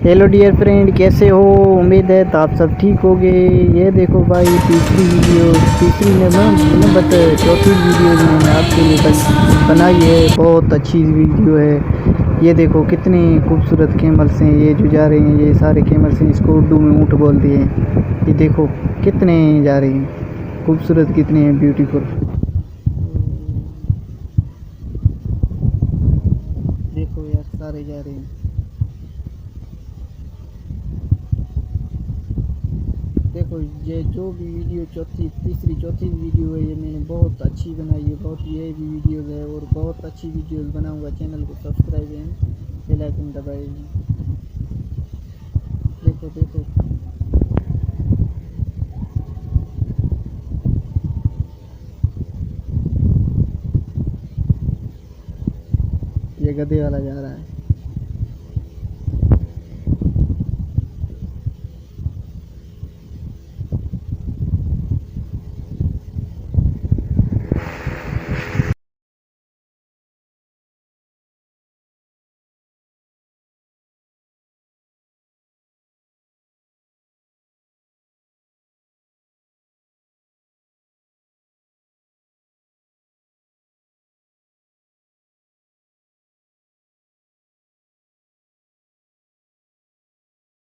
Hello dear friend, कैसे हो? उम्मीद है तो आप सब ठीक होगे। ये देखो भाई, चौथी वीडियो जो मैंने आपके लिए बनाई है, बहुत अच्छी वीडियो है। ये देखो कितने खूबसूरत कैमल्स हैं, ये जो जा रहे हैं, ये सारे कैमल्स हैं। इसको उर्दू में ऊँट बोलते हैं। ये देखो कितने जा रहे हैं, खूबसूरत कितने हैं, ब्यूटीफुल। देखो यार, सारे जा रहे हैं। देखो ये जो भी वीडियो तीसरी चौथी वीडियो है, ये मैंने बहुत अच्छी बनाई है। बहुत ये भी वीडियोस है और बहुत अच्छी वीडियोस बनाऊंगा। चैनल को सब्सक्राइब एंड बेल आइकन दबाइए। देखो देखो, ये गधे वाला जा रहा है।